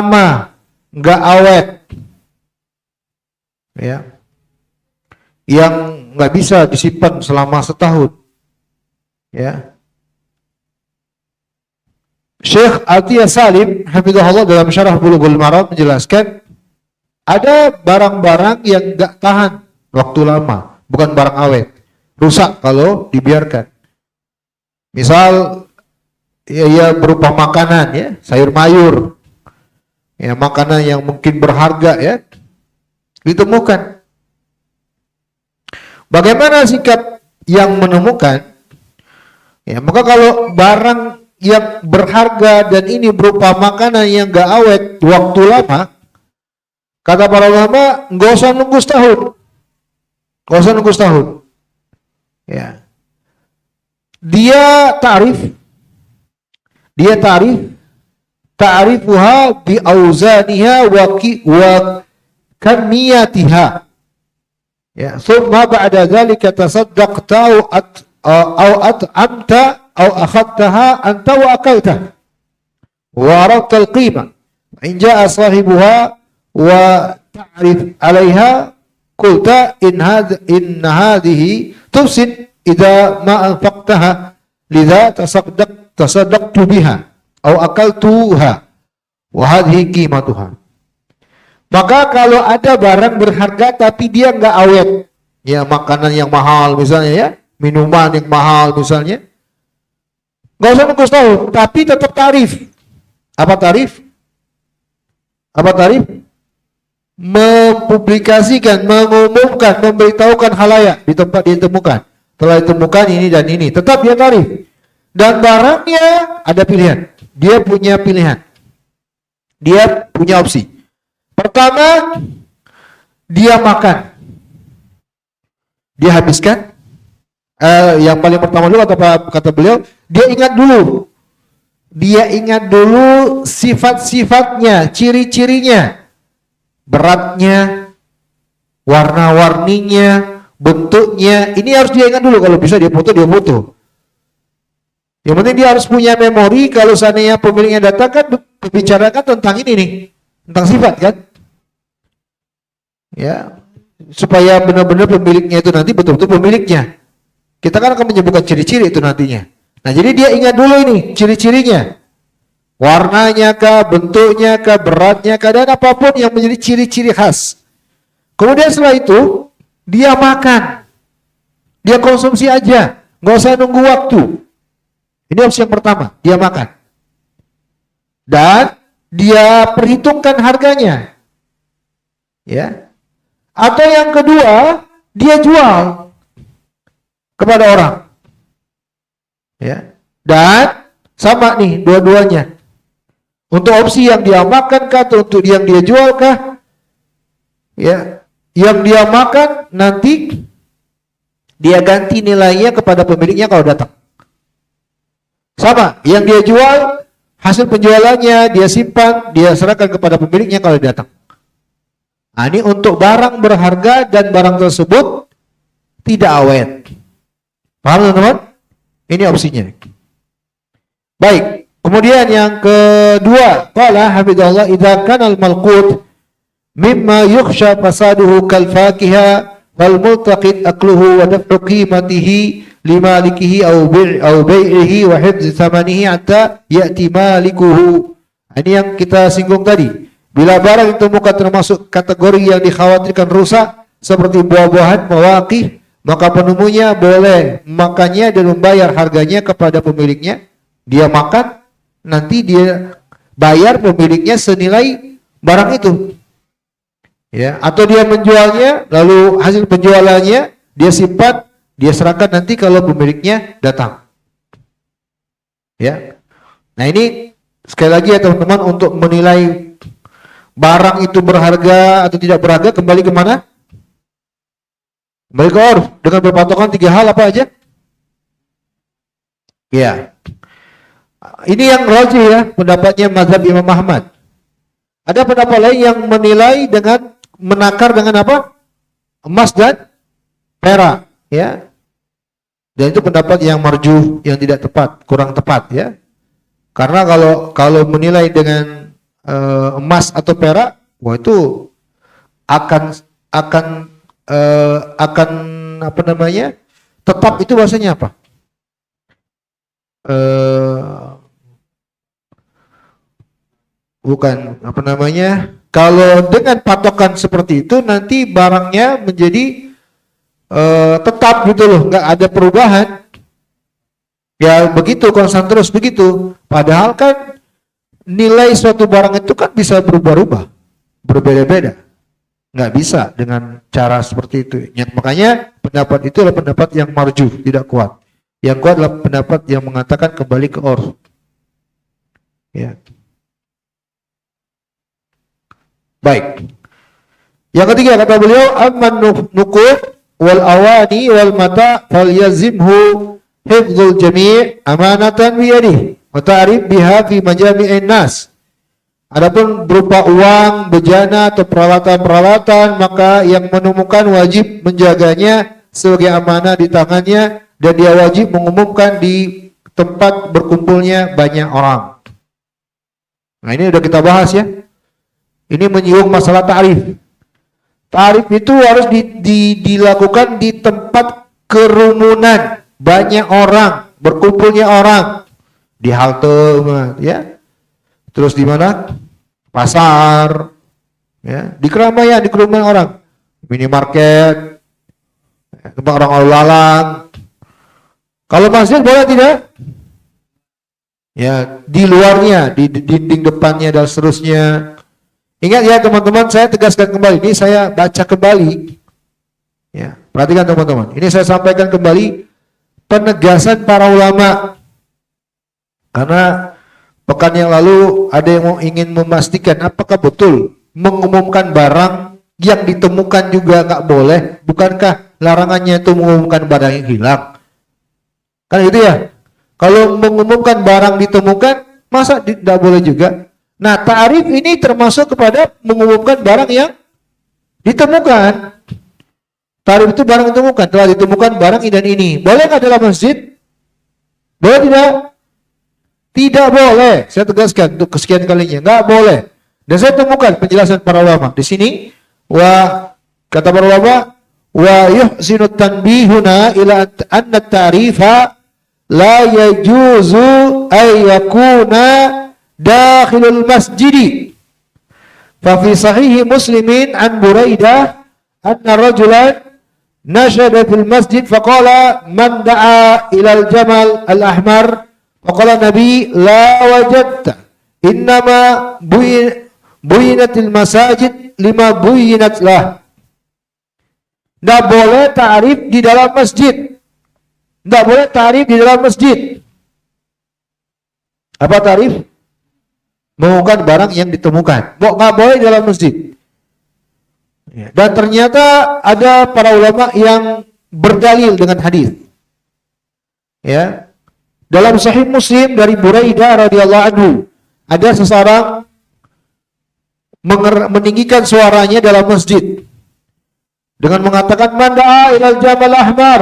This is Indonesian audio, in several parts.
lama, nggak awet, ya, yang nggak bisa disimpan selama setahun, ya. Syekh Atiyah Salim hafizahullah dalam Syarah Bulughul Maram menjelaskan ada barang-barang yang nggak tahan waktu lama, bukan barang awet, rusak kalau dibiarkan. Misal ya berupa makanan, ya, sayur mayur, ya, makanan yang mungkin berharga, ya, ditemukan. Bagaimana sikap yang menemukan? Ya, maka kalau barang yang berharga dan ini berupa makanan yang gak awet waktu lama, kata para ulama, nggak usah nunggu setahun, nggak usah nunggu setahun. Ya, dia ta'rifuha bi auzaniha wa kamiyatiha. Ya, thumma ba'da dhalika tasaddaqta au at'amta au akhadtaha anta wa akalta wa arafta al-qimah. In jaa sahibuha wa ta'rif 'alayha qulta in hadhihi tufsid idza ma anfaqtaha lidza tasaddaqtu biha au akaltuha wa hadhihi qimatuha. Maka kalau ada barang berharga tapi dia enggak awet, ya, makanan yang mahal misalnya, ya, minuman yang mahal misalnya, nggak usah nunggu setahun, tapi tetap tarif. Apa tarif? Apa tarif? Mempublikasikan, mengumumkan, memberitahukan khalayak di tempat dia ditemukan. Telah ditemukan ini dan ini, tetap dia tarif. Dan barangnya ada pilihan. Dia punya pilihan. Dia punya opsi. Pertama, dia makan. Dia habiskan. Yang paling pertama dulu kata beliau, dia ingat dulu sifat-sifatnya, ciri-cirinya, beratnya, warna-warninya, bentuknya. Ini harus dia ingat dulu. Kalau bisa dia foto, dia foto. Yang penting dia harus punya memori. Kalau seandainya pemiliknya datang, kan membicarakan tentang ini nih, tentang sifat, kan, ya, supaya benar-benar pemiliknya itu nanti betul-betul pemiliknya. Kita kan akan menyebutkan ciri-ciri itu nantinya. Nah, jadi dia ingat dulu ini ciri-cirinya. Warnanya kah, bentuknya kah, beratnya kah, dan apapun yang menjadi ciri-ciri khas. Kemudian setelah itu, dia makan. Dia konsumsi aja. Nggak usah nunggu waktu. Ini opsi yang pertama, dia makan. Dan dia perhitungkan harganya. Ya. Atau yang kedua, dia jual kepada orang, ya, dan sama nih dua-duanya. Untuk opsi yang dia makan kah, atau untuk yang dia jual kah, ya, yang dia makan nanti dia ganti nilainya kepada pemiliknya kalau datang. Sama, yang dia jual hasil penjualannya dia simpan, dia serahkan kepada pemiliknya kalau datang. Nah, ini untuk barang berharga dan barang tersebut tidak awet. Paham, teman-teman? Ini opsinya. Baik. Kemudian yang kedua, qala hafizahullah, idza kana al-malqut mimma yukhsha fasaduhu kal fakiha wal multaqit akluhu wa daf'u qimatihi limalikihi aw bai'ihi wa hifdz thamanihi hatta ya'ti malikuhu. Ini yang kita singgung tadi. Bila barang ditemukan termasuk kategori yang dikhawatirkan rusak seperti buah-buahan, mawaqih, maka penemunya boleh makannya dan membayar harganya kepada pemiliknya. Dia makan, nanti dia bayar pemiliknya senilai barang itu. Ya, atau dia menjualnya, lalu hasil penjualannya dia simpan, dia serahkan nanti kalau pemiliknya datang. Ya. Nah, ini sekali lagi ya teman-teman, untuk menilai barang itu berharga atau tidak berharga kembali ke mana? Kembali ke urf, dengan berpatokan 3 hal apa aja? Ya. Ini yang rajih ya, pendapatnya mazhab Imam Ahmad. Ada pendapat lain yang menilai dengan menakar dengan apa? Emas dan perak, ya. Dan itu pendapat yang marjuh, yang tidak tepat, kurang tepat, ya. Karena kalau menilai dengan emas atau perak, wah itu akan akan apa namanya? Tetap itu bahasanya apa? Bukan apa namanya? Kalau dengan patokan seperti itu nanti barangnya menjadi tetap gitu loh, nggak ada perubahan. Ya begitu, konstan terus begitu. Padahal kan nilai suatu barang itu kan bisa berubah-ubah, berbeda-beda. Nggak bisa dengan cara seperti itu. Makanya pendapat itu adalah pendapat yang marjuh, tidak kuat. Yang kuat adalah pendapat yang mengatakan kembali ke urf. Ya. Baik. Yang ketiga kata beliau, amman nuqud wal awani wal mata falyazimhu hifdzul jami' amanatan bi yadihi wa ta'rif biha fi majami'in nas. Adapun berupa uang, bejana atau peralatan-peralatan, maka yang menemukan wajib menjaganya sebagai amanah di tangannya dan dia wajib mengumumkan di tempat berkumpulnya banyak orang. Nah, ini udah kita bahas ya. Ini menyinggung masalah ta'rif. Ta'rif itu harus dilakukan di tempat kerumunan, banyak orang, berkumpulnya orang. Di halte ya. Terus di mana? Pasar. Ya, di keramaian, di kerumunan orang. Minimarket. Tempat orang lalu lalang. Kalau masjid boleh tidak? Ya, di luarnya, di dinding depannya dan seterusnya. Ingat ya teman-teman, saya tegaskan kembali, ini saya baca kembali. Ya, perhatikan teman-teman. Ini saya sampaikan kembali penegasan para ulama. Karena pekan yang lalu ada yang ingin memastikan apakah betul mengumumkan barang yang ditemukan juga nggak boleh. Bukankah larangannya itu mengumumkan barang yang hilang? Kan itu ya. Kalau mengumumkan barang ditemukan, masa tidak boleh juga? Nah, ta'rif ini termasuk kepada mengumumkan barang yang ditemukan. Ta'rif itu barang ditemukan, telah ditemukan barang ini dan ini. Boleh nggak dalam masjid? Boleh tidak? Tidak boleh. Saya tegaskan untuk kesekian kalinya, nggak boleh. Dan saya temukan penjelasan para ulama di sini. Kata para ulama, wa yuhsinu tanbihuna ila anna ta'rifa la yajuzu ay yakuna dakhilul masjidi. Fa fi sahih Muslimin an Buraidah anna rajulan nashada fil masjid faqala man da'a ila al-jamal al-ahmar faqala nabi la wajadta innama buyinatil masajid lima buyinat lah. Nggak boleh ta'rif di dalam masjid. Nggak boleh ta'rif di dalam masjid. Apa ta'rif? Mengumumkan barang yang ditemukan. Nggak boleh di dalam masjid. Dan ternyata ada para ulama yang berdalil dengan hadis. Ya. Dalam Sahih Muslim dari Buraidah radhiyallahu anhu, ada seseorang meninggikan suaranya dalam masjid dengan mengatakan man da'a ilal jamal ahmar.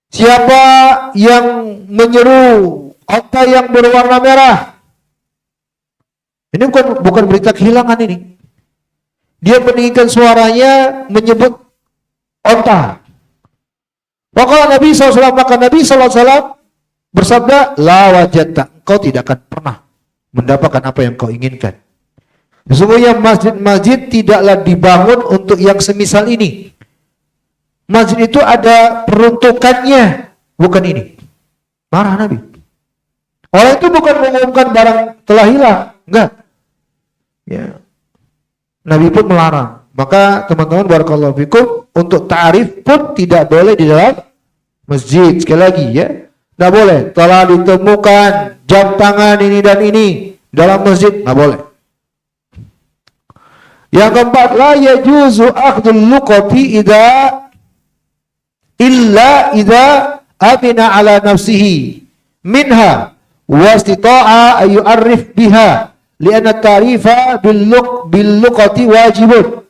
Siapa yang menyeru onta yang berwarna merah? Ini bukan berita kehilangan ini. Dia meninggikan suaranya menyebut onta. Maka Nabi SAW, bersabda, la wajadta, engkau tidak akan pernah mendapatkan apa yang kau inginkan. Sesungguhnya masjid-masjid tidaklah dibangun untuk yang semisal ini. Masjid itu ada peruntukannya, bukan ini. Marah Nabi. Orang itu bukan mengumumkan barang telah hilang, enggak. Ya. Nabi pun melarang. Maka teman-teman barakallahu fikum, untuk ta'rif pun tidak boleh di dalam masjid. Sekali lagi ya, tidak boleh. Telah ditemukan jam tangan ini dan ini dalam masjid, tidak boleh. Yang keempat, la yajuzu akhdul luqati illa idza amina ala nafsihi minha wa istita'a ay yu'arrif biha li'anna ta'rifa bil luqati wajibun.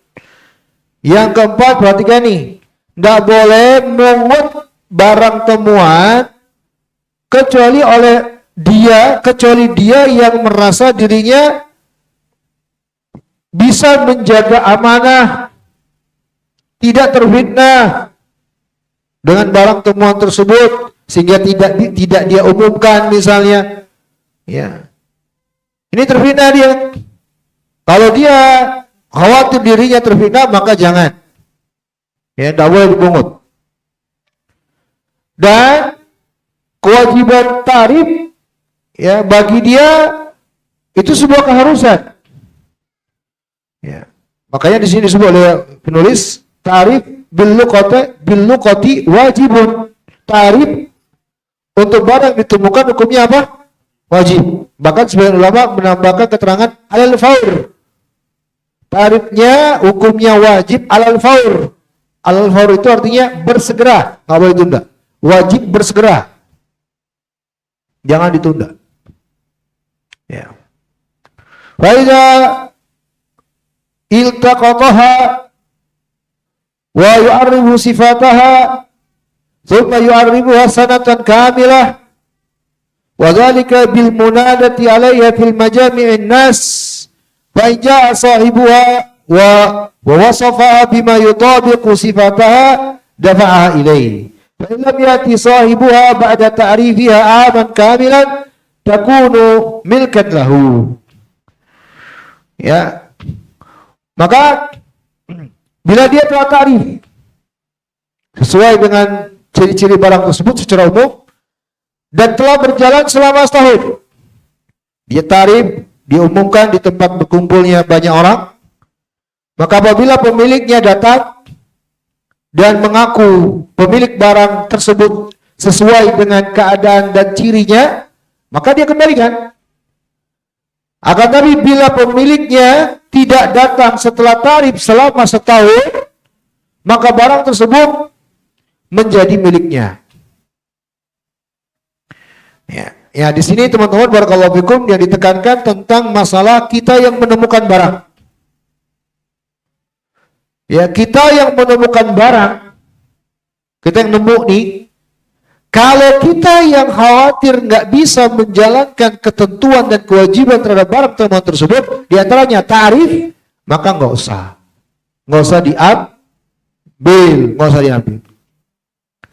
Yang keempat, perhatikan nih, enggak boleh mengut barang temuan kecuali kecuali dia yang merasa dirinya bisa menjaga amanah, tidak terfitnah dengan barang temuan tersebut sehingga tidak dia umumkan misalnya. Ya. Ini terfitnah dia. Kalau dia khawatir dirinya terfitnah, maka jangan. Ya, tidak boleh dipungut. Dan kewajiban tarif, ya, bagi dia itu sebuah keharusan. Ya. Makanya di sini disebut oleh penulis tarif bil luqati wajibun. Tarif untuk barang ditemukan hukumnya apa? Wajib. Bahkan sebagian ulama menambahkan keterangan alal faur. Tarifnya hukumnya wajib alal faur. Alal faur itu artinya bersegera, nggak boleh ditunda. Wajib bersegera, jangan ditunda. Ya. Wa idza iltaqataha wa yu'arribu sifataha thumma yu'arribuha sanatan kamilah wa dhalika bil munadati 'alayha fil majami'in nas fa in ja'a sahibuha wa wasafaha bima yutabiqu sifataha dafa'aha ilayhi fa in lam yati sahibuha ba'da ta'rifiha 'aman kamilan takunu milkan lahu. Ya. Maka bila dia telah tarif sesuai dengan ciri-ciri barang tersebut secara umum dan telah berjalan selama setahun, dia tarif, diumumkan di tempat berkumpulnya banyak orang, maka apabila pemiliknya datang dan mengaku pemilik barang tersebut sesuai dengan keadaan dan cirinya, maka dia kembalikan. Akan tapi bila pemiliknya tidak datang setelah tarif selama setahun, maka barang tersebut menjadi miliknya. Ya, di sini teman-teman barakallahu fikum yang ditekankan tentang masalah kita yang menemukan barang. Ya, kita yang menemukan barang, kita yang nemu nih, kalau kita yang khawatir nggak bisa menjalankan ketentuan dan kewajiban terhadap barang temuan tersebut, diantaranya tarif, maka nggak usah diambil,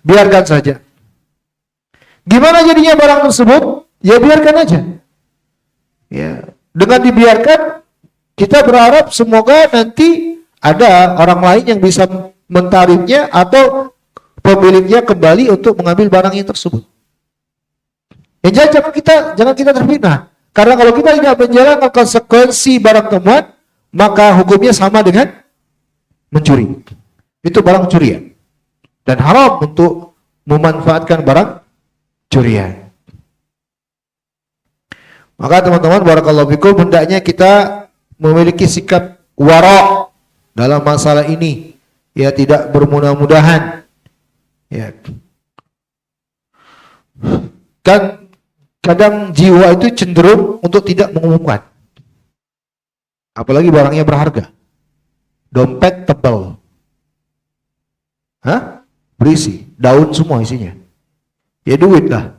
biarkan saja. Gimana jadinya barang tersebut? Ya biarkan aja. Ya, dengan dibiarkan, kita berharap semoga nanti ada orang lain yang bisa mentarifnya atau pemiliknya kembali untuk mengambil barang yang tersebut. Jangan kita terfitnah. Karena kalau kita tidak menjalankan konsekuensi barang temuan, maka hukumnya sama dengan mencuri. Itu barang curian. Dan haram untuk memanfaatkan barang curian. Maka teman-teman barakallahu fikum, hendaknya kita memiliki sikap wara' dalam masalah ini. Ya, tidak bermudah-mudahan. Ya. Kan kadang jiwa itu cenderung untuk tidak mengumumkan, apalagi barangnya berharga. Dompet tebal, berisi daun semua isinya, ya duit lah,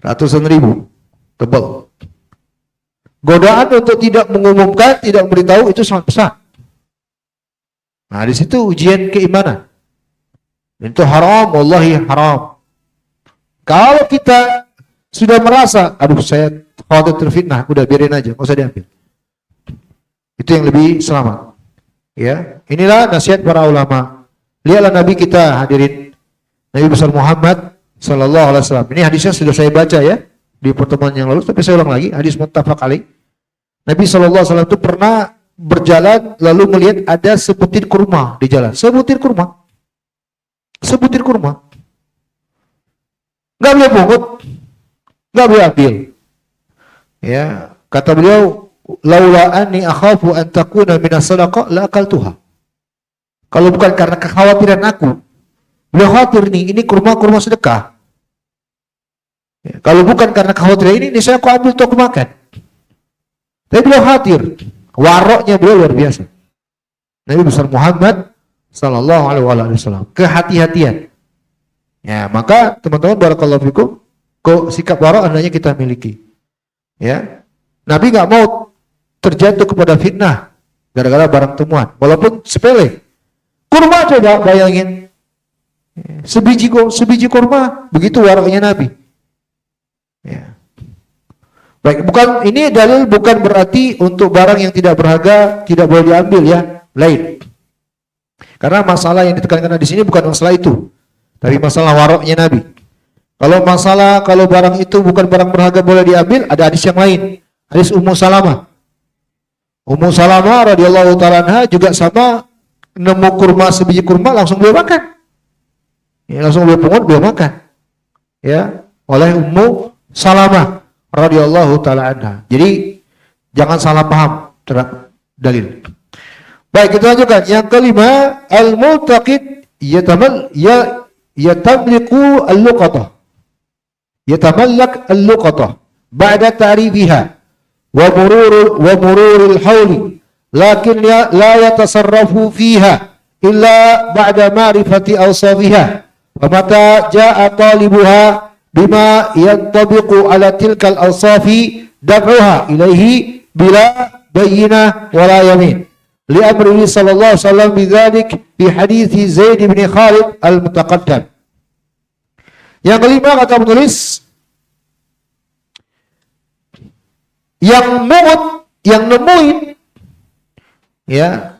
ratusan ribu, tebal. Godaan untuk tidak mengumumkan, tidak memberitahu itu sangat besar. Nah, di situ ujian keimanan. Itu haram, wallahi haram. Kalau kita sudah merasa, aduh saya khawatir terfitnah, udah biarin aja, nggak usah diambil. Itu yang lebih selamat. Ya, inilah nasihat para ulama. Lihatlah Nabi kita, hadirin, Nabi besar Muhammad Sallallahu Alaihi Wasallam. Ini hadisnya sudah saya baca ya di pertemuan yang lalu, tapi saya ulang lagi. Hadis muttafaq alaih. Nabi Sallallahu Alaihi Wasallam itu pernah berjalan lalu melihat ada sebutir kurma di jalan, sebutir kurma. Nggak boleh pungut, nggak boleh ambil. Ya, kata beliau, laula anni akhafu an takuna minas sadaqah la akaltuha. Kalau bukan karena kekhawatiran aku, beliau khawatir nih, ini kurma sedekah. Ya, kalau bukan karena kekhawatiran ini saya aku ambil untuk aku makan. Tapi beliau khawatir, waroknya beliau luar biasa. Nabi besar Muhammad Sallallahu Alaihi Wasallam, kehati-hatian. Ya, maka teman-teman barakallahu fikum, Kok sikap wara hendaknya kita miliki. Ya, Nabi nggak mau terjatuh kepada fitnah gara-gara barang temuan, walaupun sepele. Kurma coba bayangin, sebiji kurma, begitu waraknya Nabi. Ya. Baik, ini dalil bukan berarti untuk barang yang tidak berharga tidak boleh diambil ya, lain. Karena masalah yang ditekankan di sini bukan masalah itu, tapi masalah waraknya Nabi. Kalau barang itu bukan barang berharga boleh diambil, ada hadis yang lain. Hadis Ummu Salamah. Ummu Salamah radhiyallahu ta'ala anha juga sama, nemu kurma, sebiji kurma langsung beliau makan. Ya, langsung beliau pungut, beliau makan. Ya, oleh Ummu Salamah radhiyallahu ta'ala anha. Jadi jangan salah paham terhadap dalil. Baik, kita lanjutkan. Yang kelima, al-multaqid yatamliku al-luqatah. Yatamallak al-luqatah ba'da ta'rifiha wa mururil hawli, lakin la yatasarrafu fiha illa ba'da ma'rifati awsafiha. Wa mata ja'a talibuha bima yantabiqu ala tilkal awsafi daf'uha ilaihi bila bayyinah wala yamin. Li amrihi sallallahu alaihi wasallam bidzalik fi hadithi Zaid bin Khalid al-mutaqaddam. Yang kelima kata penulis, yang nemuin ya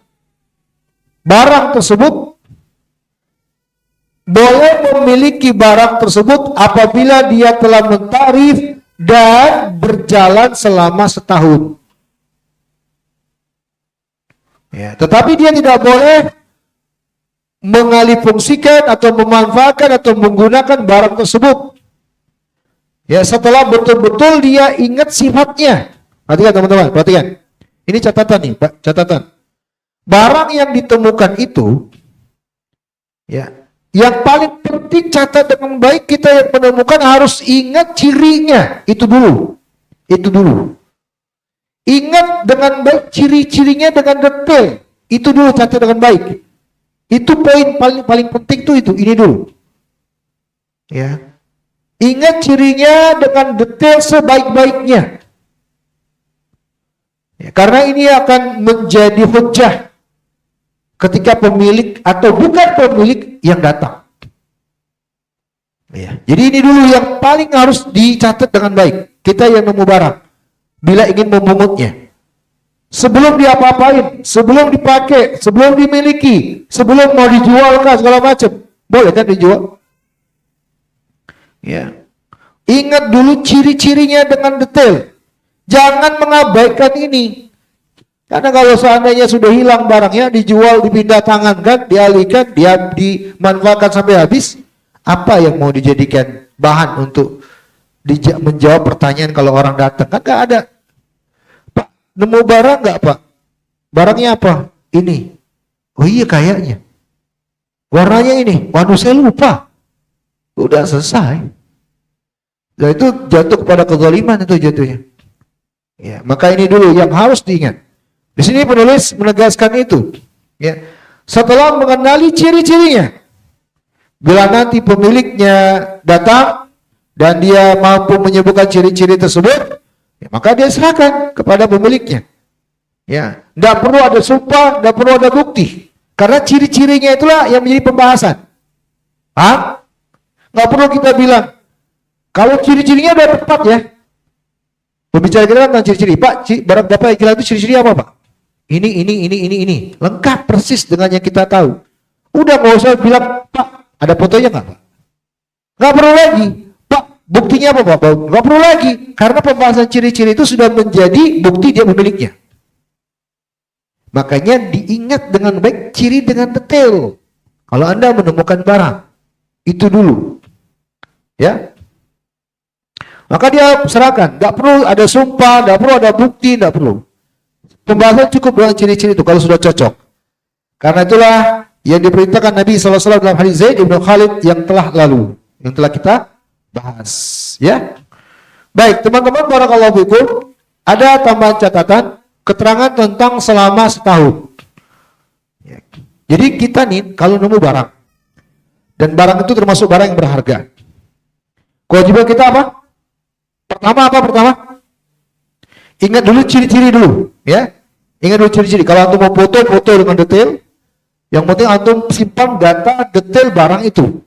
barang tersebut boleh memiliki barang tersebut apabila dia telah mentarif dan berjalan selama setahun. Ya, tetapi dia tidak boleh mengalihfungsikan atau memanfaatkan atau menggunakan barang tersebut. Ya, setelah betul-betul dia ingat sifatnya. Perhatikan teman-teman, perhatikan. Ini catatan nih, Pak, catatan. Barang yang ditemukan itu, ya, yang paling penting catat dengan baik, kita yang menemukan harus ingat cirinya. Itu dulu. Itu dulu. Ingat dengan baik ciri-cirinya dengan detail. Itu dulu catat dengan baik. Itu poin paling penting tuh itu. Ini dulu. Ya. Ingat cirinya dengan detail sebaik-baiknya. Ya, karena ini akan menjadi hujjah ketika pemilik atau bukan pemilik yang datang. Ya. Jadi ini dulu yang paling harus dicatat dengan baik. Kita yang nemu barang, bila ingin memungutnya, sebelum diapa-apain, sebelum dipakai, sebelum dimiliki, sebelum mau dijual kah segala macam, boleh kan dijual? Ya. Ingat dulu ciri-cirinya dengan detail. Jangan mengabaikan ini. Karena kalau seandainya sudah hilang barangnya, dijual, dipindah tangan kan, dialihkan, dia dimanfaatkan sampai habis, apa yang mau dijadikan bahan untuk menjawab pertanyaan kalau orang datang? Kan nggak ada. Pak, nemu barang nggak Pak? Barangnya apa? Ini. Oh iya kayaknya. Warnanya ini. Waduh saya lupa. Udah selesai. Nah itu jatuh kepada kezaliman itu jatuhnya. Ya, maka ini dulu yang harus diingat. Di sini penulis menegaskan itu. Ya. Setelah mengenali ciri-cirinya, bila nanti pemiliknya datang dan dia mampu menyebutkan ciri-ciri tersebut, ya, maka dia serahkan kepada pemiliknya. Ya, tidak perlu ada sumpah, tidak perlu ada bukti, karena ciri-cirinya itulah yang menjadi pembahasan. Paham? Nggak perlu kita bilang kalau ciri-cirinya udah tepat ya. Pembicara kita tentang ciri-ciri. Pak, barang Bapak yang hilang itu ciri-ciri apa Pak? Ini. Lengkap persis dengan yang kita tahu. Udah nggak usah bilang, Pak, ada fotonya nggak Pak? Nggak perlu lagi. Pak, buktinya apa Pak? Nggak perlu lagi. Karena pembahasan ciri-ciri itu sudah menjadi bukti dia pemiliknya. Makanya diingat dengan baik ciri dengan detail. Kalau Anda menemukan barang, itu dulu. Ya. Maka dia serahkan, tidak perlu ada sumpah, tidak perlu ada bukti, tidak perlu. Pembahasan cukup dengan ciri-ciri itu kalau sudah cocok. Karena itulah yang diperintahkan Nabi SAW dalam hadis Zaid bin Khalid yang telah lalu, yang telah kita bahas. Ya, baik teman-teman, barakallahu fikum. Ada tambahan catatan, keterangan tentang selama setahun. Ya. Jadi kita nih kalau nemu barang dan barang itu termasuk barang yang berharga. Kewajiban kita apa? Pertama? Ingat dulu ciri-ciri dulu, ya. Ingat dulu ciri-ciri. Kalau antum mau foto dengan detail. Yang penting antum simpan data detail barang itu.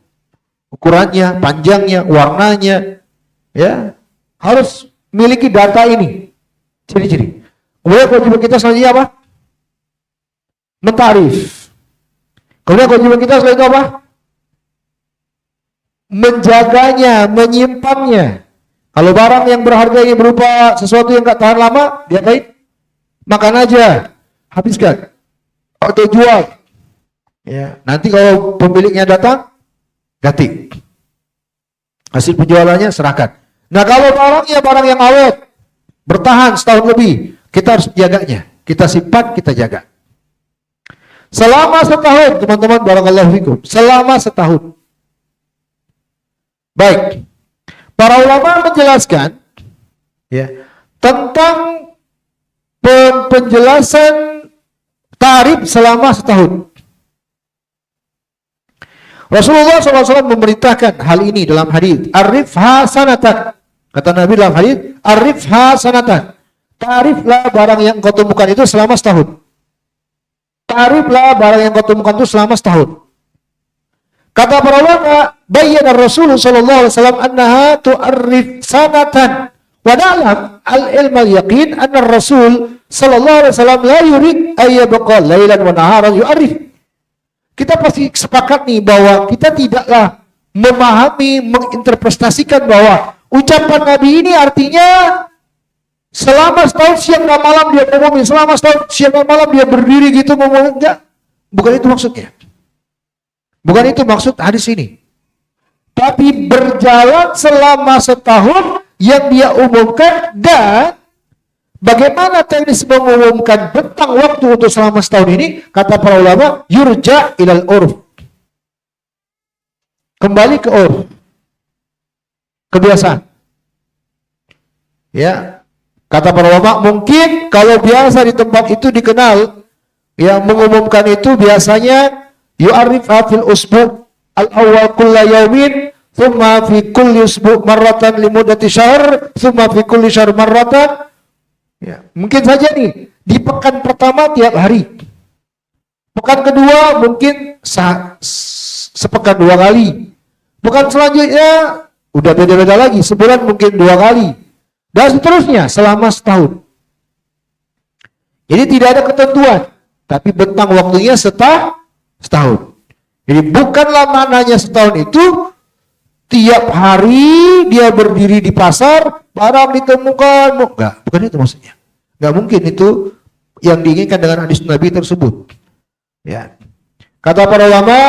Ukurannya, panjangnya, warnanya, ya. Harus miliki data ini. Ciri-ciri. Kemudian kewajiban kita selanjutnya apa? Mentarif. Kemudian kewajiban kita selanjutnya apa? Menjaganya, menyimpannya. Kalau barang yang berharga ini berupa sesuatu yang gak tahan lama, diapain? Makan aja, habiskan, atau jual. Ya, nanti kalau pemiliknya datang, ganti. Hasil penjualannya serahkan. Nah, kalau barangnya barang yang awet, bertahan setahun lebih, kita harus jaganya. Kita simpan, kita jaga. Selama setahun, teman-teman, barakallahu fikum. Selama setahun. Baik. Para ulama menjelaskan ya tentang penjelasan tarif selama setahun. Rasulullah SAW memerintahkan hal ini dalam hadis. Arif hasanatan. Kata Nabi dalam hadis, arif hasanatan. Tariflah barang yang kau temukan itu selama setahun. Tariflah barang yang kau temukan itu selama setahun. Kata para ulama, bayyana Rasulullah sallallahu alaihi wasallam annaha tu'arrif sanatan. Wa na'lam al-ilm al-yaqin anna Rasul sallallahu alaihi wasallam la yurid ay yabqa lailan wa naharan yu'arrif. Kita pasti sepakat nih bahwa kita tidaklah memahami, menginterpretasikan bahwa ucapan Nabi ini artinya selama setahun siang dan malam dia ngomongin, selama setahun siang dan malam dia berdiri gitu ngomongin. Enggak. Bukan itu maksudnya. Bukan itu maksud hadis ini. Tapi berjalan selama setahun yang dia umumkan, dan bagaimana teknis mengumumkan bentang waktu untuk selama setahun ini, kata para ulama, yurja ilal urf. Kembali ke urf. Kebiasaan. Ya. Kata para ulama, mungkin kalau biasa di tempat itu dikenal, yang mengumumkan itu biasanya yu'arrif fil usbu' al-awwal kulla yawmin, thumma fi kulli usbu' marratan limuddati syahr, thumma fi kulli syahr marratan. Ya, mungkin saja nih di pekan pertama tiap hari. Pekan kedua mungkin sepekan 2 kali. Pekan selanjutnya udah beda-beda lagi, sebulan mungkin 2 kali. Dan seterusnya selama setahun. Jadi tidak ada ketentuan, tapi bentang waktunya setahun. Jadi bukanlah maknanya setahun itu tiap hari dia berdiri di pasar, barang ditemukan. Enggak, bukan itu maksudnya. Enggak mungkin itu yang diinginkan dengan hadis Nabi tersebut. Ya. Kata para ulama,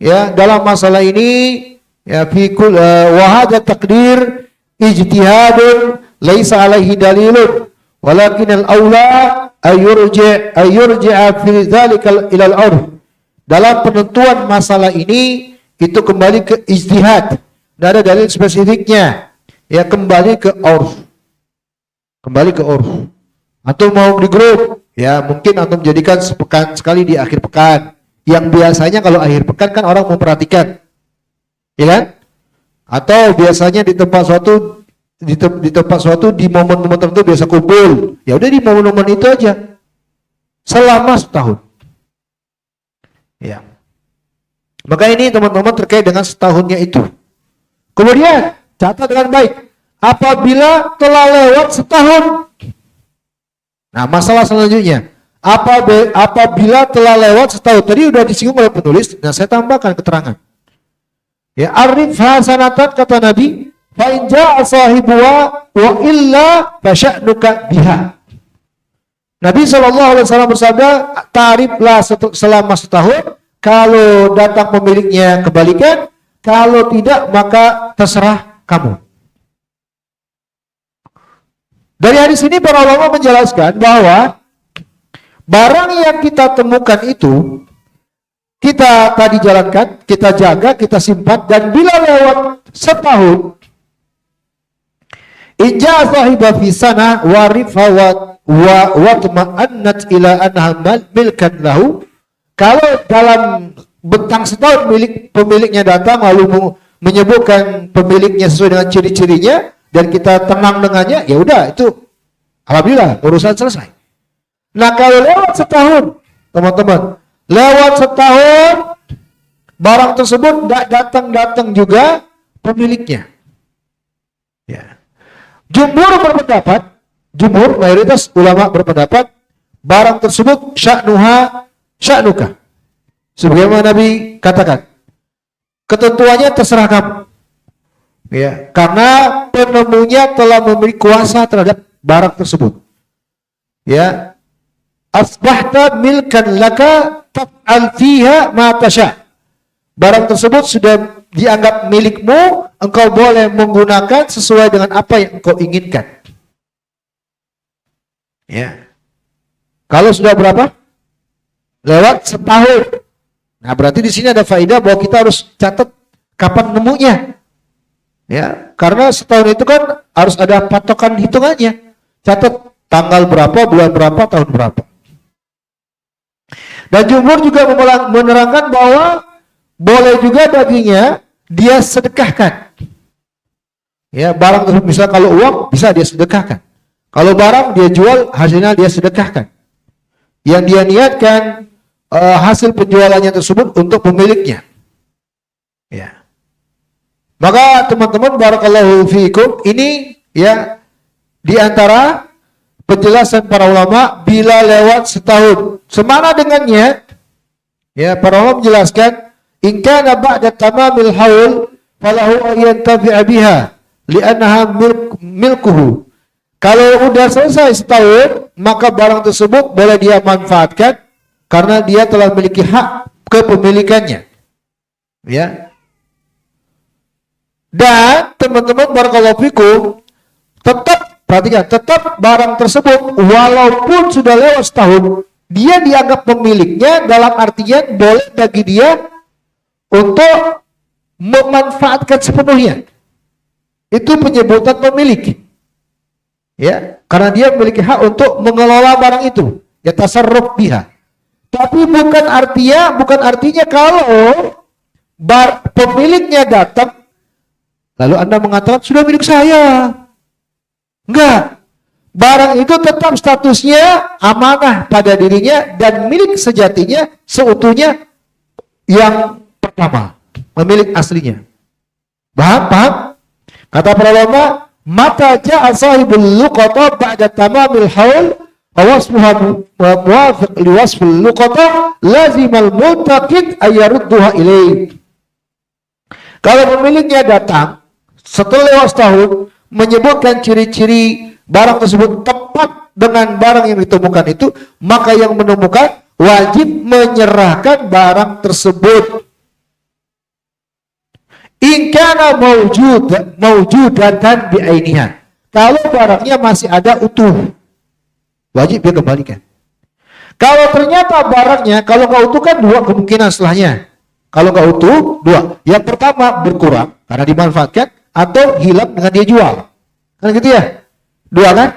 ya, dalam masalah ini ya fikul wa hadha taqdir ijtihadun laisa alaihi dalilun walakin al-aula ayurji'a fi dzalika ila al-urf. Dalam penentuan masalah ini itu kembali ke ijtihad. Tidak ada dalil spesifiknya. Ya, kembali ke urf. Kembali ke urf. Atau mau di grup, ya mungkin antum jadikan sepekan sekali di akhir pekan. Yang biasanya kalau akhir pekan kan orang memperhatikan. Ya kan? Atau biasanya di tempat suatu di momen-momen tertentu biasa kumpul. Ya udah di momen-momen itu aja. Selama setahun. Ya. Maka ini teman-teman terkait dengan setahunnya itu. Kemudian catat dengan baik. Apabila telah lewat setahun. Nah, masalah selanjutnya. Apabila telah lewat setahun. Tadi udah disinggung oleh penulis. Nah, saya tambahkan keterangan. Ya, arif hasanatan kata Nabi. Fa in ja'a sahibuha wa illa fasya'nuka biha. Nabi SAW bersabda, tariflah selama setahun, kalau datang pemiliknya kebalikan, kalau tidak maka terserah kamu. Dari hadis ini para ulama menjelaskan bahwa barang yang kita temukan itu, kita tadi jalankan, kita jaga, kita simpan, dan bila lewat setahun, inja sahiba fi sana warifha wa tuma'annat ila anha milkan lahu. Kalau dalam bentang setahun pemiliknya datang lalu menyebutkan pemiliknya sesuai dengan ciri-cirinya dan kita tenang dengannya, ya udah itu alhamdulillah urusan selesai. Nah kalau lewat setahun, teman-teman, lewat setahun barang tersebut tidak datang juga pemiliknya. Ya. Jumhur mayoritas ulama berpendapat barang tersebut sya'nuka. Sebagaimana Nabi katakan, ketentuannya terserah kamu. Ya, karena penemunya telah memberi kuasa terhadap barang tersebut. Ya. Asbahta milkan laka taf'al fiha ma tasha'. Barang tersebut sudah dianggap milikmu, engkau boleh menggunakan sesuai dengan apa yang engkau inginkan. Ya. Kalau sudah berapa? Lewat setahun. Nah, berarti di sini ada faedah bahwa kita harus catat kapan nemunya. Ya, karena setahun itu kan harus ada patokan hitungannya. Catat tanggal berapa, bulan berapa, tahun berapa. Dan jumhur juga menerangkan bahwa boleh juga dagingnya dia sedekahkan. Ya, barang tersebut misalnya kalau uang bisa dia sedekahkan. Kalau barang dia jual, hasilnya dia sedekahkan. Yang dia niatkan hasil penjualannya tersebut untuk pemiliknya. Ya. Maka teman-teman barakallahu fiikum, ini ya di antara penjelasan para ulama bila lewat setahun. Semana dengannya, ya para ulama menjelaskan, in kana ba'da tamamil haul falahu an yantafi'a biha li'annaha milkuhu. Kalau udah selesai setahun, maka barang tersebut boleh dia manfaatkan karena dia telah memiliki hak kepemilikannya. Ya. Dan teman-teman barakallahu fikum, tetap perhatikan, tetap barang tersebut walaupun sudah lewat setahun, dia dianggap pemiliknya dalam artian boleh bagi dia untuk memanfaatkan sepenuhnya. Itu penyebutan pemilik. Ya, karena dia memiliki hak untuk mengelola barang itu, ya tasarruf biha. Tapi bukan artinya kalau pemiliknya datang lalu Anda mengatakan sudah milik saya. Enggak. Barang itu tetap statusnya amanah pada dirinya dan milik sejatinya seutuhnya yang pertama, pemilik aslinya. Paham? Kata para ulama, mata ja'a sahibul luqata ba'da tamamil haul wa wasfuha muwafiq li wasfil luqata lazimal muntaqid ayarudduha ilaih. Kalau pemiliknya datang setelah lewat setahun menyebutkan ciri-ciri barang tersebut tepat dengan barang yang ditemukan itu, maka yang menemukan wajib menyerahkan barang tersebut. In kana mawjudatan bi'ainiha. Kalau barangnya masih ada utuh, wajib dia kembalikan. Kalau ternyata barangnya, kalau nggak utuh kan dua kemungkinan setelahnya. Kalau nggak utuh, dua. Yang pertama berkurang karena dimanfaatkan atau hilang dengan dia jual. Kan gitu ya? Dua kan?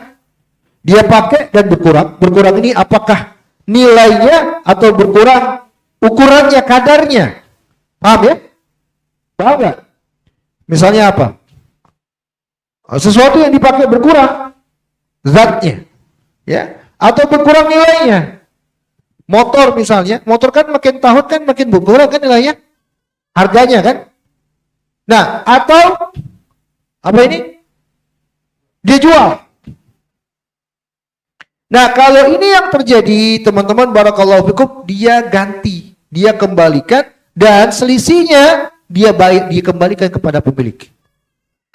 Dia pakai dan berkurang. Berkurang ini apakah nilainya atau berkurang ukurannya, kadarnya? Paham ya? Paham nggak? Misalnya apa? Sesuatu yang dipakai berkurang zatnya, ya, atau berkurang nilainya. Motor misalnya, motor kan makin tahun kan makin berkurang kan nilainya, harganya kan. Nah, atau apa ini? Dia jual. Nah, kalau ini yang terjadi, teman-teman barakallahu fikum, dia ganti, dia kembalikan dan selisihnya dia kembalikan kepada pemilik.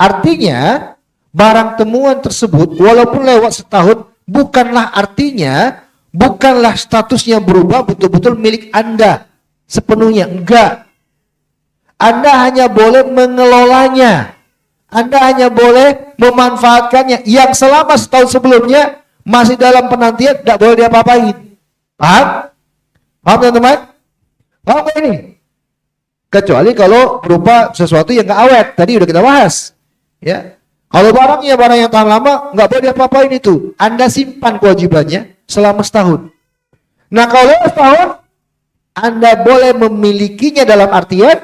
Artinya, barang temuan tersebut walaupun lewat setahun bukanlah statusnya berubah betul-betul milik Anda sepenuhnya, enggak. Anda hanya boleh mengelolanya. Anda hanya boleh memanfaatkannya. Yang selama setahun sebelumnya masih dalam penantian, tidak boleh diapa-apain. Paham? Paham teman-teman? Paham gak ini? Kecuali kalau berupa sesuatu yang nggak awet. Tadi udah kita bahas. Ya. Kalau barangnya barang yang tahan lama, nggak boleh diapa-apain itu. Anda simpan kewajibannya selama setahun. Nah kalau setahun, Anda boleh memilikinya dalam artian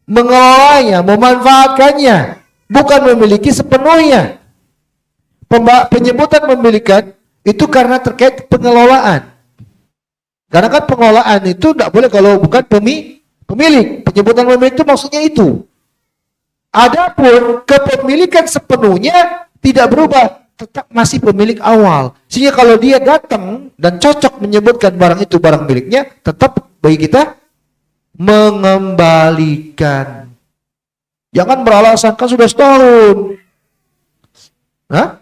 mengelolanya, memanfaatkannya, bukan memiliki sepenuhnya. Penyebutan memilikan itu karena terkait pengelolaan. Karena kan pengelolaan itu tidak boleh kalau bukan pemilik. Penyebutan pemilik itu maksudnya itu. Adapun kepemilikan sepenuhnya tidak berubah, tetap masih pemilik awal. Sehingga kalau dia datang dan cocok menyebutkan barang itu barang miliknya, tetap bagi kita mengembalikan. Jangan beralasan kan sudah setahun. Hah?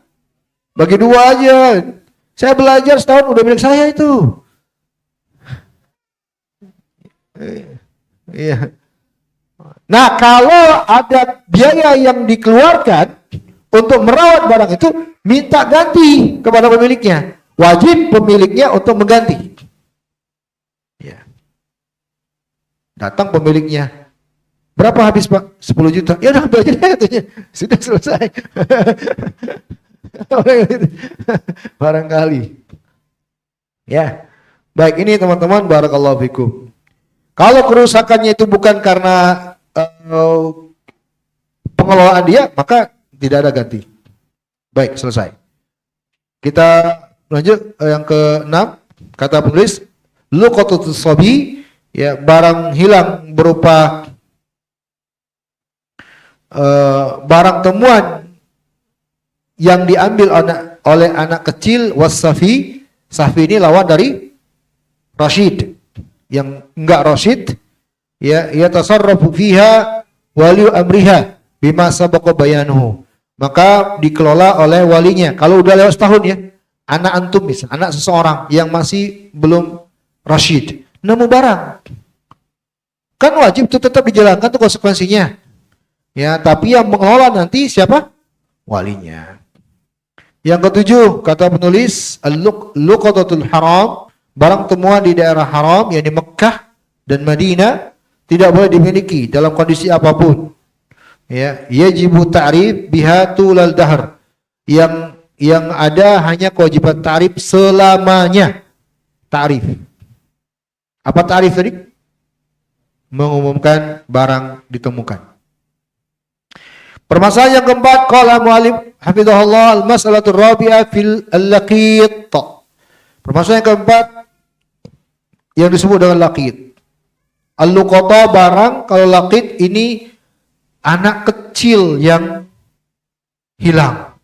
Bagi dua aja. Saya belajar setahun udah milik saya itu. Iya. Nah, kalau ada biaya yang dikeluarkan untuk merawat barang itu, minta ganti kepada pemiliknya. Wajib pemiliknya untuk mengganti. Ya. Datang pemiliknya. Berapa habis Pak? 10 juta. Ya udah belajar katanya. Sudah selesai. Barangkali. Ya. Baik, ini teman-teman, barakallahu fikum. Kalau kerusakannya itu bukan karena pengelolaan dia, maka tidak ada ganti. Baik, selesai. Kita lanjut yang ke-6. Kata penulis, luqatus sabi, ya, barang hilang berupa barang temuan yang diambil oleh anak kecil, wasafi. Safi ini lawan dari rasyid. Yang enggak rasyid, ya tasarrafu fiha wali amriha bima sabaqa bayanuhu, maka dikelola oleh walinya. Kalau udah lewat setahun ya, anak antum misalnya, anak seseorang yang masih belum rasyid nemu barang, kan wajib itu tetap dijalankan tuh konsekuensinya ya, tapi yang mengelola nanti siapa? Walinya. Yang ke-7 kata penulis, al-luqatatul haram, barang temuan di daerah haram yang di Mekah dan Madinah tidak boleh dimiliki dalam kondisi apapun. Ya, yajibu ta'rif biha tulal dahr. Yang ada hanya kewajiban ta'rif selamanya. Ta'rif. Apa ta'rif tadi? Mengumumkan barang ditemukan. Permasalahan yang keempat, qala mu'allim hafizahullah al-mas'alatul rabi'ah fil al-laqit. Permasalahan yang keempat yang disebut dengan laqit. Al-luqata barang, kalau laqit ini anak kecil yang hilang.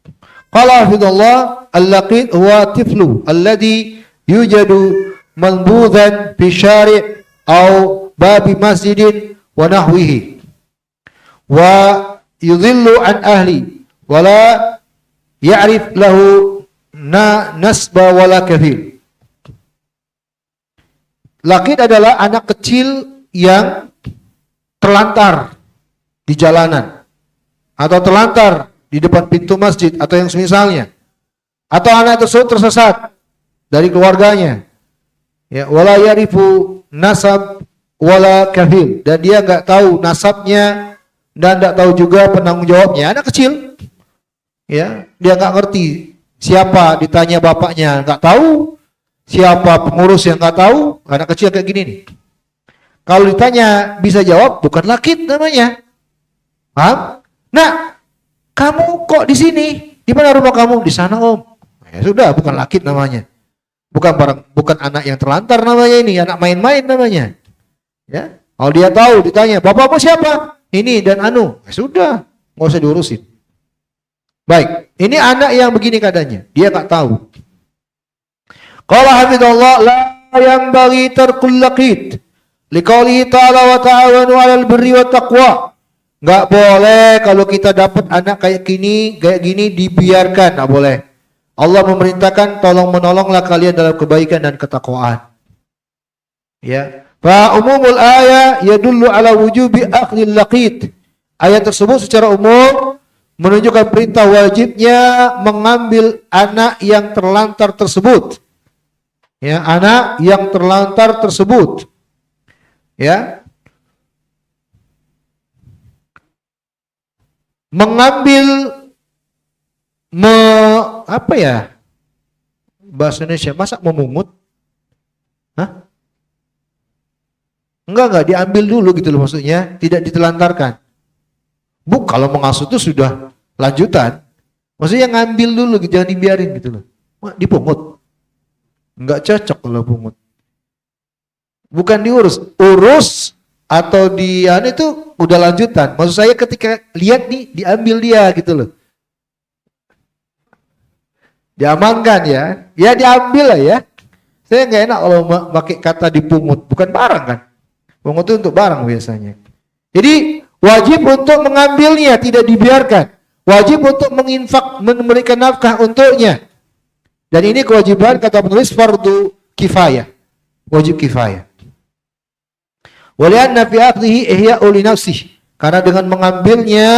Qala hafizallah al-laqit huwa tiflu alladhi yujadu malbudhan fi syari' au babi masjidin wa nahwihi wa yudhillu an ahli wa la ya'rif lahu nasba wala kathir. Laqit adalah anak kecil yang terlantar di jalanan atau terlantar di depan pintu masjid atau yang semisalnya, atau anak tersebut tersesat dari keluarganya, ya, wala yarifu nasab wala kafil, dan dia nggak tahu nasabnya dan nggak tahu juga penanggung jawabnya. Anak kecil, ya, dia nggak ngerti siapa ditanya bapaknya, nggak tahu siapa pengurus yang nggak tahu. Anak kecil kayak gini nih. Kalau ditanya bisa jawab, bukan laqit namanya. Paham? Nah, kamu kok di sini? Di mana rumah kamu? Di sana, Om. Ya sudah, bukan laqit namanya. Bukan anak yang terlantar namanya ini, anak main-main namanya. Ya. Kalau dia tahu ditanya, "Bapakmu siapa?" Ini dan anu. Ya sudah, nggak usah diurusin. Baik, ini anak yang begini keadaannya, dia nggak tahu. Qala hafizallah la yanbaghi tarkul laqit liqaulihi ta'ala wa ta'awanu 'alal birri wat taqwa. Enggak boleh kalau kita dapat anak kayak gini dibiarkan, enggak boleh. Allah memerintahkan tolong menolonglah kalian dalam kebaikan dan ketakwaan. Ya. Fa umumul ayat yadullu ala wujubi akhdhil laqit. Ayat tersebut secara umum menunjukkan perintah wajibnya mengambil anak yang terlantar tersebut. Ya, anak yang terlantar tersebut. Ya. Mengambil apa ya? Bahasa Indonesia, masa memungut? Hah? Enggak, diambil dulu gitu loh maksudnya, tidak ditelantarkan. Kalau mengasuh itu sudah lanjutan. Maksudnya ngambil dulu, jangan dibiarin gitu loh. Dipungut. Enggak cocok kalau pungut. Bukan diurus, urus atau itu udah lanjutan. Maksud saya ketika lihat nih, diambil dia gitu loh. Diamankan ya. Ya diambil lah ya. Saya nggak enak kalau pakai kata dipungut, bukan barang kan. Pungut itu untuk barang biasanya. Jadi wajib untuk mengambilnya, tidak dibiarkan. Wajib untuk memberikan nafkah untuknya. Dan ini kewajiban kata penulis fardu kifayah. Wajib kifayah. Walianna fi akhdhihi ihya'u li nafsihi. Karena dengan mengambilnya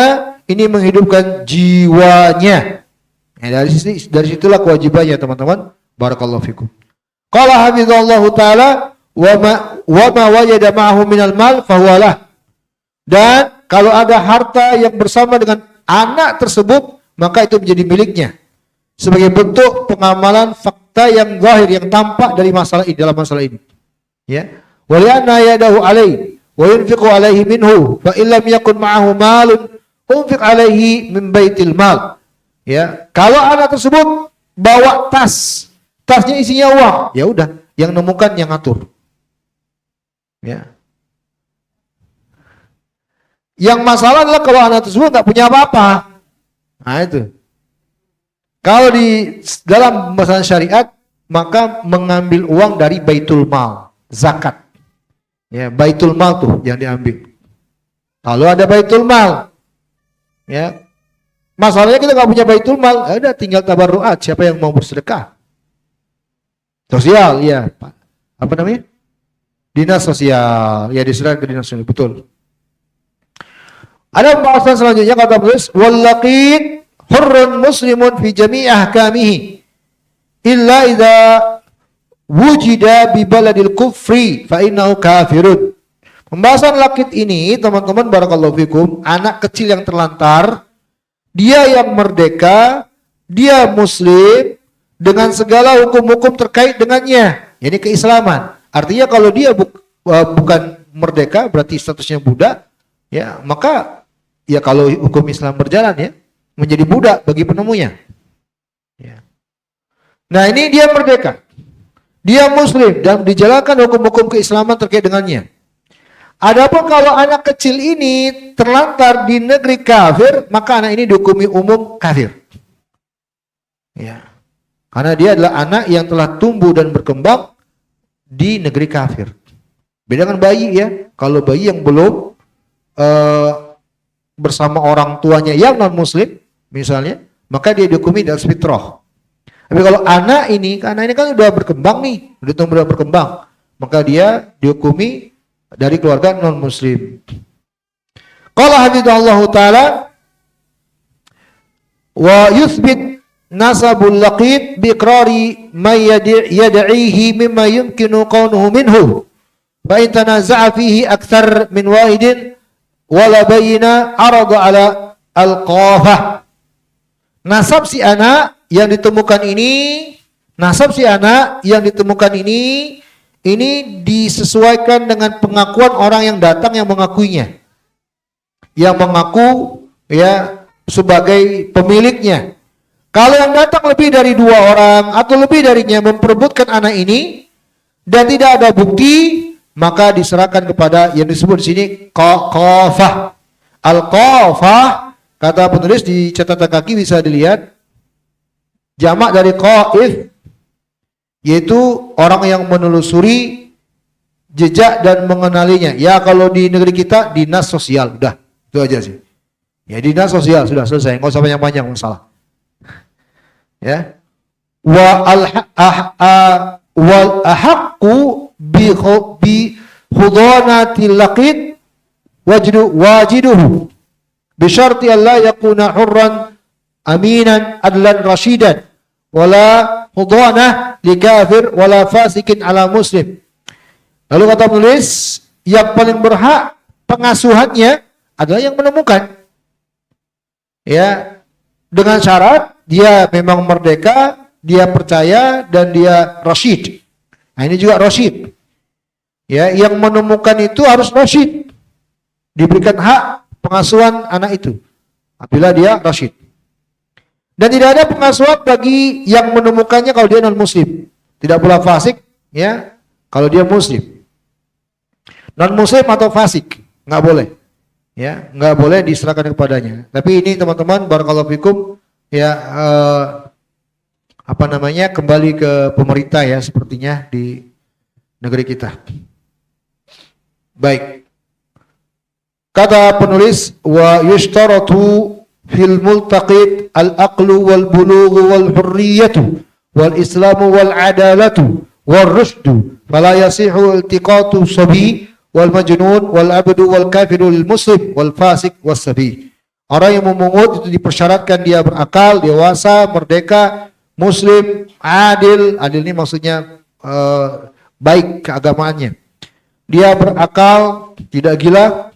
ini menghidupkan jiwanya. Ya, dari situlah kewajibannya teman-teman. Barakallahu fikum. Qala hafizallahu taala wa ma wajada ma'ahu minal mal fahuwalah. Dan kalau ada harta yang bersama dengan anak tersebut, maka itu menjadi miliknya. Sebagai bentuk pengamalan fakta yang zahir, yang tampak dari masalah ini, dalam masalah ini. Ya. Wa li'anna yadahu alaihi wa yunfiqu alaihi minhu fa illam yakun ma'ahu malun unfiq alaihi min baitil mal. Ya, kalau anak tersebut bawa tasnya isinya uang, ya udah, yang nemukan yang ngatur. Ya. Yang masalah adalah kalau anak tersebut nggak punya apa-apa. Nah itu. Kalau di dalam masalah syariat, maka mengambil uang dari baitul mal, zakat. Ya, baitul mal tuh yang diambil. Kalau ada baitul mal, ya, masalahnya kita nggak punya baitul mal, ya udah tinggal tabarruat. Siapa yang mau bersedekah? Sosial, ya, apa namanya? Dinas sosial, ya diserahkan ke dinas sosial, betul. Ada pembahasan selanjutnya kata penulis, wallaqid hurrun muslimun fi jami'i ahkamihi illa idza wujida bi baladil kufri fa innahu kafirun. Pembahasan laqid ini teman-teman barakallahu fikum, anak kecil yang terlantar, dia yang merdeka, dia muslim dengan segala hukum-hukum terkait dengannya, ini keislaman. Artinya kalau dia bukan merdeka berarti statusnya budak, ya, maka ya kalau hukum Islam berjalan ya, menjadi budak bagi penemunya. Ya. Nah ini dia merdeka, dia muslim dan dijalankan hukum-hukum keislaman terkait dengannya. Adapun kalau anak kecil ini terlantar di negeri kafir, maka anak ini dihukumi umum kafir. Ya. Karena dia adalah anak yang telah tumbuh dan berkembang di negeri kafir. Beda dengan bayi ya. Kalau bayi yang belum bersama orang tuanya yang non muslim misalnya, maka dia dihukumi atas fitrah. Tapi kalau anak ini kan sudah berkembang nih, sudah berkembang, maka dia dihukumi dari keluarga non muslim. Qala hafizallahu taala wa yuthbit nasabul laqid bi iqrari may yad'ihi mimma yumkinu qawnuhu minhu fa in tanaza'a fihi akthar min wahidin wala bayina arada ala al-qafah. Nasab si anak yang ditemukan ini disesuaikan dengan pengakuan orang yang datang yang mengakuinya, yang mengaku ya sebagai pemiliknya. Kalau yang datang lebih dari 2 orang atau lebih darinya memperebutkan anak ini dan tidak ada bukti, maka diserahkan kepada yang disebut di sini qafah. Al-qafah kata penulis di catatan kaki bisa dilihat jamak dari qaif, yaitu orang yang menelusuri jejak dan mengenalinya. Ya kalau di negeri kita dinas sosial, udah itu aja sih. Ya dinas sosial sudah selesai, nggak usah panjang-panjang masalah. Ya. Wal ahaqqu bi khudanatil laqid wajiduhu bi syarti alla yakuna hurran aminan adlan rasyidan wala hudanah li kafir wala fasikin ala muslim. Lalu kata penulis, yang paling berhak pengasuhannya adalah yang menemukan. Ya, dengan syarat dia memang merdeka, dia percaya dan dia rasyid. Nah, ini juga rasyid. Ya, yang menemukan itu harus rasyid. Diberikan hak pengasuhan anak itu apabila dia rasyid. Dan tidak ada pengasuhan bagi yang menemukannya kalau dia non muslim. Tidak pula fasik, ya, kalau dia muslim. Non muslim atau fasik nggak boleh, ya, nggak boleh diserahkan kepadanya. Tapi ini teman-teman, barakallahu fikum, ya, apa namanya, kembali ke pemerintah ya sepertinya di negeri kita. Baik. Kata penulis, wa yushtaratu fil multaqid al-aqlu wal bulughu wal hurriyatu wal islamu wal adalatu wal rushdu fala yasihu iltiqatu sabi wal majnun wal abdu wal kafiru lil muslim wal fasik was sabi. Orang yang memungut itu dipersyaratkan dia berakal, dewasa, merdeka, muslim, adil. Adil ini maksudnya baik keagamaannya. Dia berakal, tidak gila,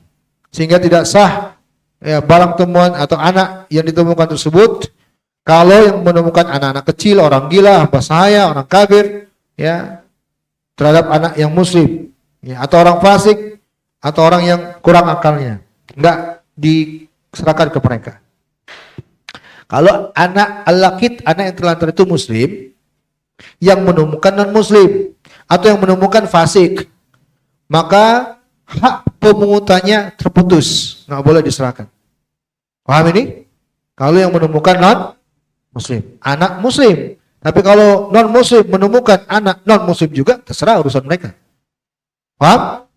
sehingga tidak sah ya, barang temuan atau anak yang ditemukan tersebut. Kalau yang menemukan anak-anak kecil, orang gila, hamba sahaya, orang kafir, ya, terhadap anak yang muslim, ya, atau orang fasik, atau orang yang kurang akalnya, enggak diserahkan ke mereka. Kalau anak al-laqit, anak yang terlantar itu muslim, yang menemukan non muslim atau yang menemukan fasik, maka hak pemungutannya terputus, nggak boleh diserahkan. Paham ini? Kalau yang menemukan non muslim, anak muslim. Tapi kalau non muslim menemukan anak non muslim juga, terserah urusan mereka. Paham?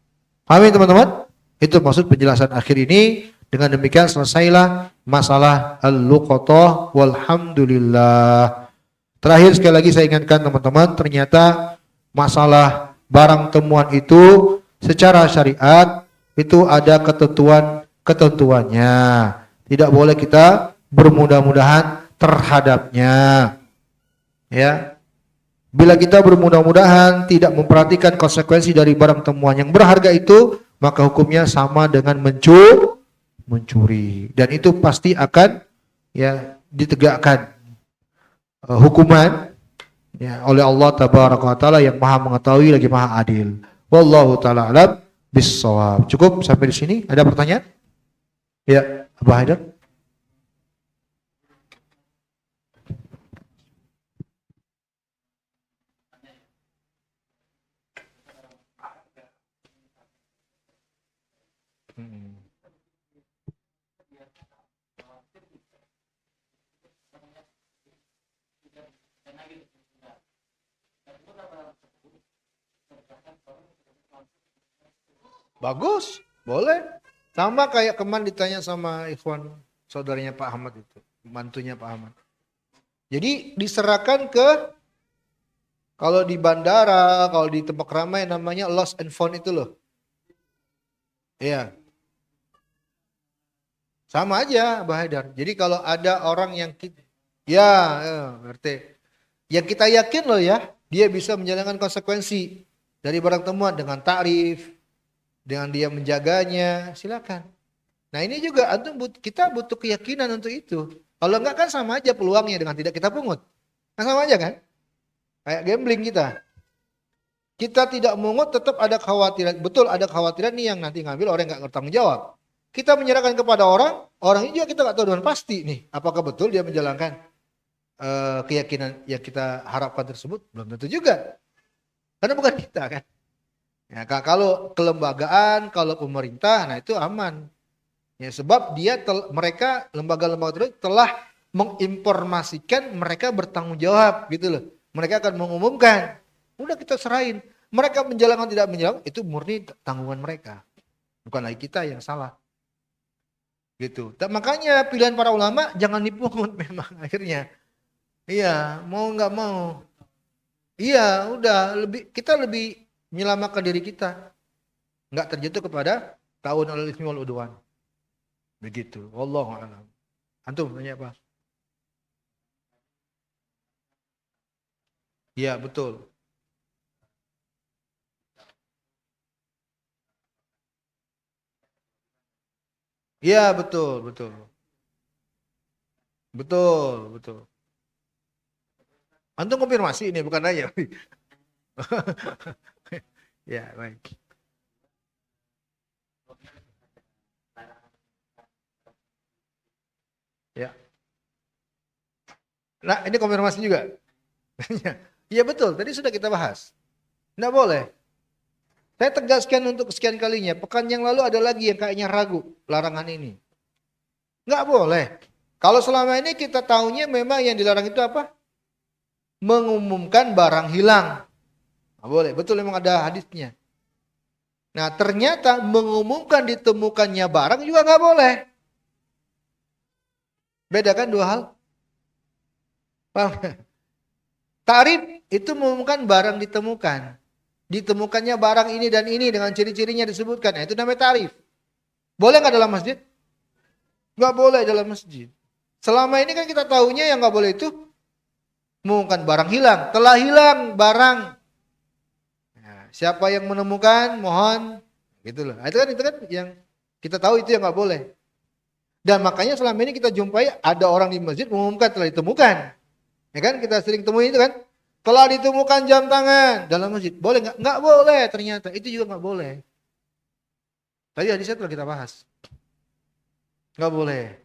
Paham ini teman-teman? Itu maksud penjelasan akhir ini. Dengan demikian selesailah masalah al-luqatah. Walhamdulillah. Terakhir sekali lagi saya ingatkan teman-teman, ternyata masalah barang temuan itu secara syariat itu ada ketentuannya. Tidak boleh kita bermudah-mudahan terhadapnya. Ya. Bila kita bermudah-mudahan tidak memperhatikan konsekuensi dari barang temuan yang berharga itu, maka hukumnya sama dengan mencuri. Dan itu pasti akan ya ditegakkan hukuman ya oleh Allah tabaraka wa taala yang Maha mengetahui lagi Maha adil. Wallahu taala alam bissawab. Cukup sampai di sini. Ada pertanyaan? Ya, Abu Haidar. Bagus, boleh. Sama kayak kemarin ditanya sama Ikhwan, saudaranya Pak Ahmad itu, mantunya Pak Ahmad. Jadi diserahkan ke, kalau di bandara, kalau di tempat ramai namanya lost and found itu loh. Iya. Sama aja, Mbak Haidar. Jadi kalau ada orang yang berarti yang kita yakin loh ya, dia bisa menjalankan konsekuensi dari barang temuan dengan takrif, dengan dia menjaganya, silakan. Nah ini juga kita butuh keyakinan untuk itu. Kalau enggak kan sama aja peluangnya dengan tidak kita pungut. Kan sama aja kan? Kayak gambling kita. Kita tidak pungut tetap ada kekhawatiran. Betul ada kekhawatiran nih yang nanti ngambil orang yang enggak bertanggung jawab. Kita menyerahkan kepada orang ini juga kita enggak tahu dengan pasti nih. Apakah betul dia menjalankan keyakinan yang kita harapkan tersebut? Belum tentu juga. Karena bukan kita kan. Ya, kalau kelembagaan, kalau pemerintah, nah itu aman. Ya, sebab mereka lembaga-lembaga tersebut telah menginformasikan mereka bertanggung jawab gitu loh. Mereka akan mengumumkan. Udah kita serahin. Mereka menjalankan tidak menjalankan itu murni tanggungan mereka. Bukan lagi kita yang salah. Gitu. Dan makanya pilihan para ulama jangan dipungut memang akhirnya. Iya, mau nggak mau. Iya, udah kita lebih menyelamatkan diri kita, nggak terjatuh kepada ta'awun 'alal itsmi wal 'udwan. Begitu. Wallahu a'lam. Antum tanya apa? Iya, betul. Iya, betul, betul. Betul, betul. Antum konfirmasi ini bukan nanya. Ya, baik. Ya. Nah, ini konfirmasi juga. Iya betul, tadi sudah kita bahas. Nggak boleh. Saya tegaskan untuk kesekian kalinya. Pekan yang lalu ada lagi yang kayaknya ragu larangan ini. Nggak boleh. Kalau selama ini kita tahunya memang yang dilarang itu apa? Mengumumkan barang hilang. Nggak boleh. Betul memang ada hadisnya. Nah ternyata mengumumkan ditemukannya barang juga nggak boleh. Bedakan dua hal. Paham? Ta'rif itu mengumumkan barang ditemukan. Ditemukannya barang ini dan ini dengan ciri-cirinya disebutkan. Nah, itu namanya ta'rif. Boleh nggak dalam masjid? Nggak boleh dalam masjid. Selama ini kan kita tahunya yang nggak boleh itu mengumumkan barang hilang. Telah hilang barang. Nah, siapa yang menemukan mohon gitu loh. Nah, itu kan yang kita tahu itu yang nggak boleh. Dan makanya selama ini kita jumpai ada orang di masjid mengumumkan telah ditemukan. Ya kan kita sering temui itu kan. Telah ditemukan jam tangan dalam masjid. Boleh nggak? Nggak boleh ternyata. Itu juga nggak boleh. Tadi hadisnya telah kita bahas. Nggak boleh.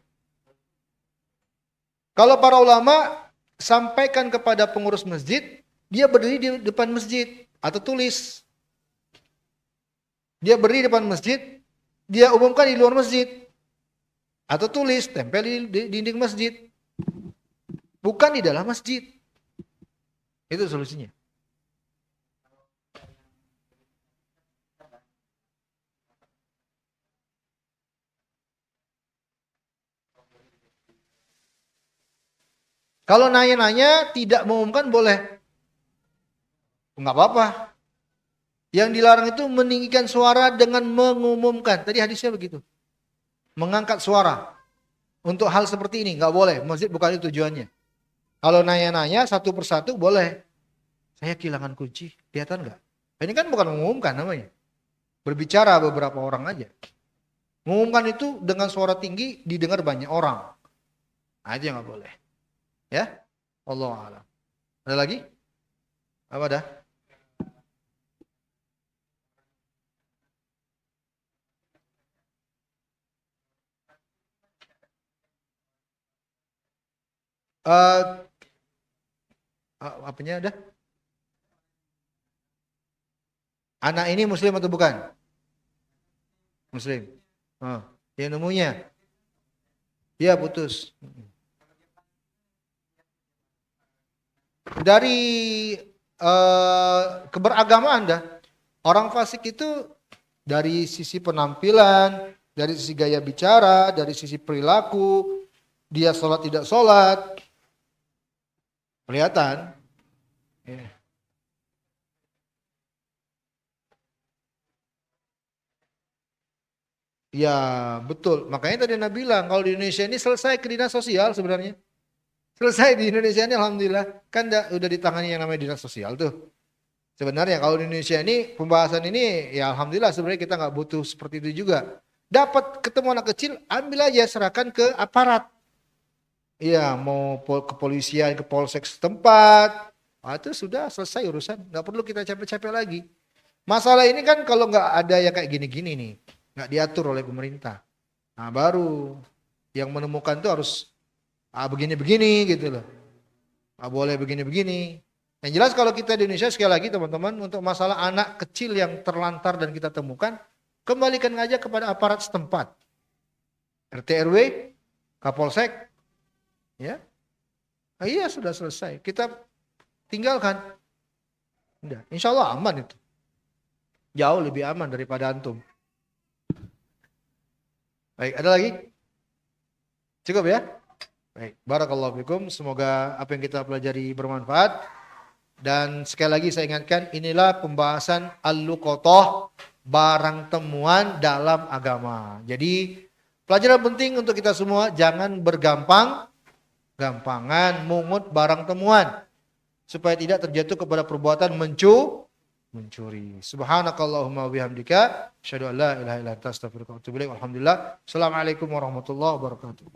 Kalau para ulama sampaikan kepada pengurus masjid, dia berdiri di depan masjid atau tulis. Dia berdiri di depan masjid, dia umumkan di luar masjid atau tulis, tempel di dinding masjid. Bukan di dalam masjid. Itu solusinya. Kalau nanya-nanya tidak mengumumkan boleh. Enggak apa-apa. Yang dilarang itu meninggikan suara dengan mengumumkan. Tadi hadisnya begitu. Mengangkat suara. Untuk hal seperti ini enggak boleh. Masjid bukan itu tujuannya. Kalau nanya-nanya satu persatu boleh. Saya kehilangan kunci. Kelihatan enggak? Ini kan bukan mengumumkan namanya. Berbicara beberapa orang aja. Mengumumkan itu dengan suara tinggi didengar banyak orang. Nah itu yang enggak boleh. Ya? Allah a'lam. Ada lagi? Apa dah? Apanya ada? Anak ini muslim atau bukan? Muslim. Yang nemunya? Ya putus. Dari keberagamaan dah. Orang fasik itu dari sisi penampilan, dari sisi gaya bicara, dari sisi perilaku, dia sholat tidak sholat, kelihatan. Ya. Ya betul, makanya tadi Nabi bilang kalau di Indonesia ini selesai ke dinas sosial sebenarnya. Selesai di Indonesia ini alhamdulillah, kan udah ditangani yang namanya dinas sosial tuh. Sebenarnya kalau di Indonesia ini pembahasan ini ya alhamdulillah sebenarnya kita nggak butuh seperti itu juga. Dapat ketemu anak kecil, ambil aja serahkan ke aparat. Iya mau kepolisian, ke polsek setempat, itu sudah selesai urusan, nggak perlu kita capek-capek lagi. Masalah ini kan kalau nggak ada ya kayak gini-gini nih, nggak diatur oleh pemerintah. Nah baru yang menemukan tuh harus begini-begini gitu loh. Boleh begini-begini. Yang jelas kalau kita di Indonesia sekali lagi teman-teman untuk masalah anak kecil yang terlantar dan kita temukan, kembalikan aja kepada aparat setempat. RT RW, Kapolsek, ya. Nah, iya sudah selesai. Kita tinggalkan. Udah, insya Allah aman itu. Jauh lebih aman daripada antum. Baik, ada lagi? Cukup ya? Baik, barakallahu fikum. Semoga apa yang kita pelajari bermanfaat. Dan sekali lagi saya ingatkan, inilah pembahasan al-luqatah, barang temuan dalam agama. Jadi pelajaran penting untuk kita semua, jangan gampangan mungut barang temuan. Supaya tidak terjatuh kepada perbuatan mencuri. Subhanakallahumma wabihamdika, asyhadu an la ilaha illa anta astaghfiruka wa atubu ilaik. Alhamdulillah. Assalamualaikum warahmatullahi wabarakatuh.